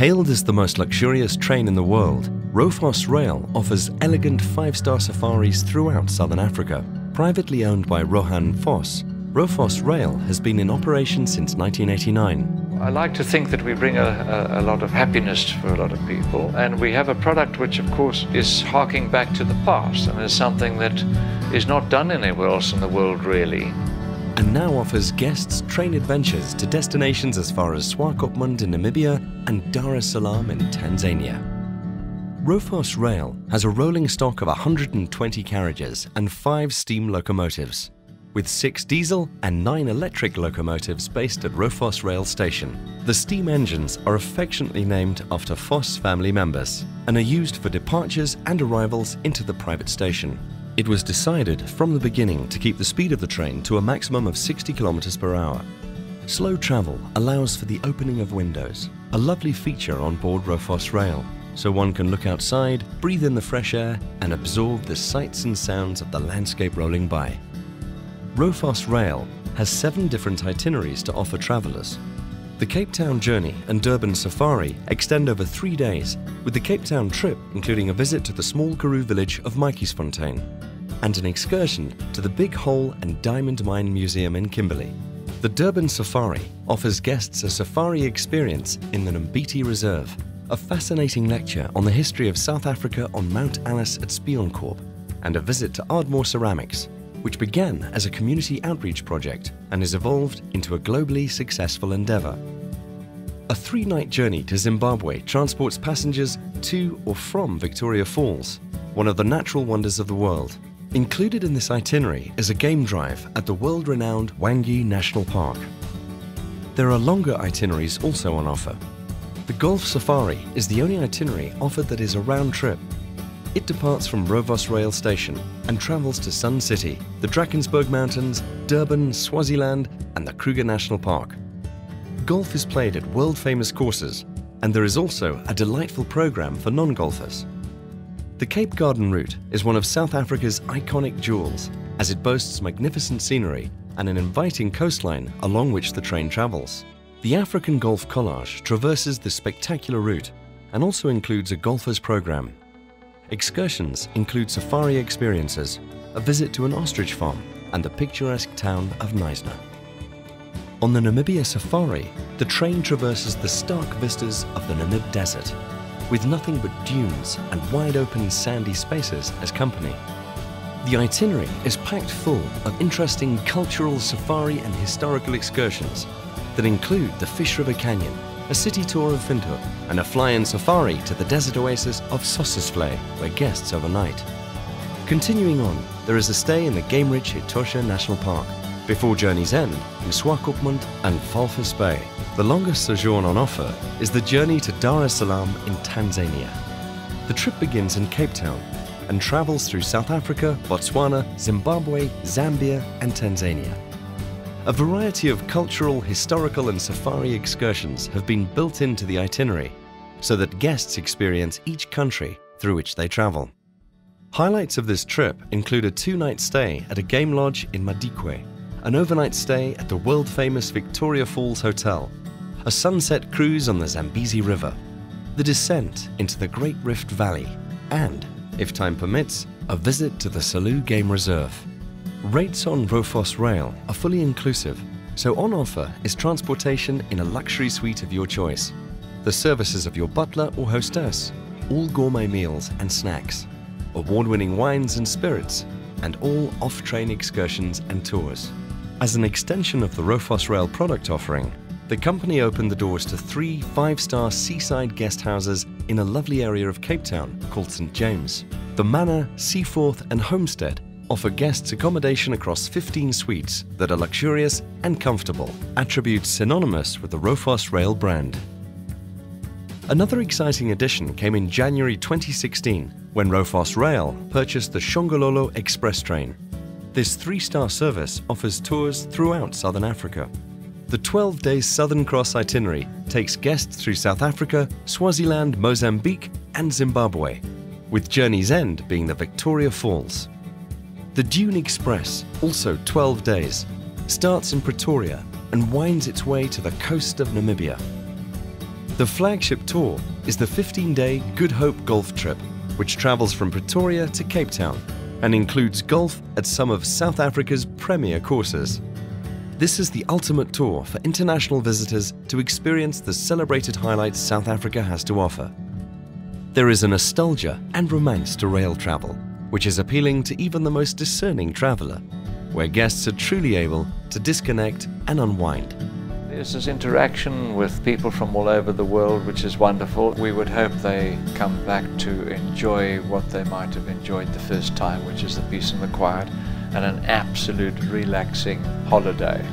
Hailed as the most luxurious train in the world, Rovos Rail offers elegant 5-star safaris throughout southern Africa. Privately owned by Rohan Vos, Rovos Rail has been in operation since 1989. I like to think that we bring a lot of happiness for a lot of people, and we have a product which of course is harking back to the past and is something that is not done anywhere else in the world really. And now offers guests train adventures to destinations as far as Swakopmund in Namibia and Dar es Salaam in Tanzania. Rovos Rail has a rolling stock of 120 carriages and 5 steam locomotives, with 6 diesel and 9 electric locomotives based at Rovos Rail Station. The steam engines are affectionately named after Vos family members and are used for departures and arrivals into the private station. It was decided from the beginning to keep the speed of the train to a maximum of 60 km per hour. Slow travel allows for the opening of windows, a lovely feature on board Rovos Rail, so one can look outside, breathe in the fresh air and absorb the sights and sounds of the landscape rolling by. Rovos Rail has 7 different itineraries to offer travellers. The Кейптаун journey and Durban Safari extend over 3 days, with the Кейптаун trip including a visit to the small Karoo village of Matjiesfontein and an excursion to the Big Hole and Diamond Mine Museum in Kimberley. The Durban Safari offers guests a safari experience in the Mbiti Reserve, a fascinating lecture on the history of South Africa on Mount Alice at Spionkorp, and a visit to Ardmore Ceramics, which began as a community outreach project and has evolved into a globally successful endeavour. A 3-night journey to Zimbabwe transports passengers to or from Victoria Falls, one of the natural wonders of the world. Included in this itinerary is a game drive at the world-renowned Hwange National Park. There are longer itineraries also on offer. The Golf Safari is the only itinerary offered that is a round trip. It departs from Rovos Rail Station and travels to Sun City, the Drakensberg Mountains, Durban, Swaziland and the Kruger National Park. Golf is played at world-famous courses, and there is also a delightful program for non-golfers. The Cape Garden route is one of South Africa's iconic jewels, as it boasts magnificent scenery and an inviting coastline along which the train travels. The African Golf Collage traverses this spectacular route and also includes a golfer's program. Excursions include safari experiences, a visit to an ostrich farm and the picturesque town of Knysna. On the Namibia Safari, the train traverses the stark vistas of the Namib Desert, with nothing but dunes and wide open sandy spaces as company. The itinerary is packed full of interesting cultural safari and historical excursions that include the Fish River Canyon, a city tour of Windhoek, and a fly-in safari to the desert oasis of Sossusvlei, where guests overnight. Continuing on, there is a stay in the game-rich Etosha National Park, before journey's end in Swakopmund and Walvis Bay. The longest sojourn on offer is the journey to Dar es Salaam in Tanzania. The trip begins in Кейптаун and travels through South Africa, Botswana, Zimbabwe, Zambia and Tanzania. A variety of cultural, historical and safari excursions have been built into the itinerary so that guests experience each country through which they travel. Highlights of this trip include a 2-night stay at a game lodge in Madikwe, an overnight stay at the world-famous Victoria Falls Hotel, a sunset cruise on the Zambezi River, the descent into the Great Rift Valley, and, if time permits, a visit to the Selous Game Reserve. Rates on Rovos Rail are fully inclusive, so on offer is transportation in a luxury suite of your choice, the services of your butler or hostess, all gourmet meals and snacks, award-winning wines and spirits, and all off-train excursions and tours. As an extension of the Rovos Rail product offering, the company opened the doors to 3 5-star seaside guest houses in a lovely area of Кейптаун called St. James. The Manor, Seaforth and Homestead offer guests accommodation across 15 suites that are luxurious and comfortable, attributes synonymous with the Rovos Rail brand. Another exciting addition came in January 2016 when Rovos Rail purchased the Shongololo Express train. This 3-star service offers tours throughout Southern Africa. The 12-day Southern Cross itinerary takes guests through South Africa, Swaziland, Mozambique and Zimbabwe, with journey's end being the Victoria Falls. The Dune Express, also 12 days, starts in Pretoria and winds its way to the coast of Namibia. The flagship tour is the 15-day Good Hope golf trip, which travels from Pretoria to Кейптаун and includes golf at some of South Africa's premier courses. This is the ultimate tour for international visitors to experience the celebrated highlights South Africa has to offer. There is a nostalgia and romance to rail travel, which is appealing to even the most discerning traveller, where guests are truly able to disconnect and unwind. There's this interaction with people from all over the world, which is wonderful. We would hope they come back to enjoy what they might have enjoyed the first time, which is the peace and the quiet, and an absolute relaxing holiday.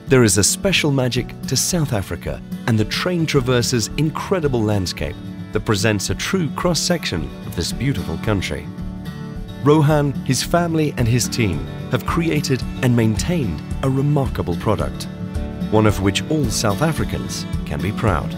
There is a special magic to South Africa, and the train traverses incredible landscape that presents a true cross-section of this beautiful country. Rohan, his family and his team have created and maintained a remarkable product, one of which all South Africans can be proud.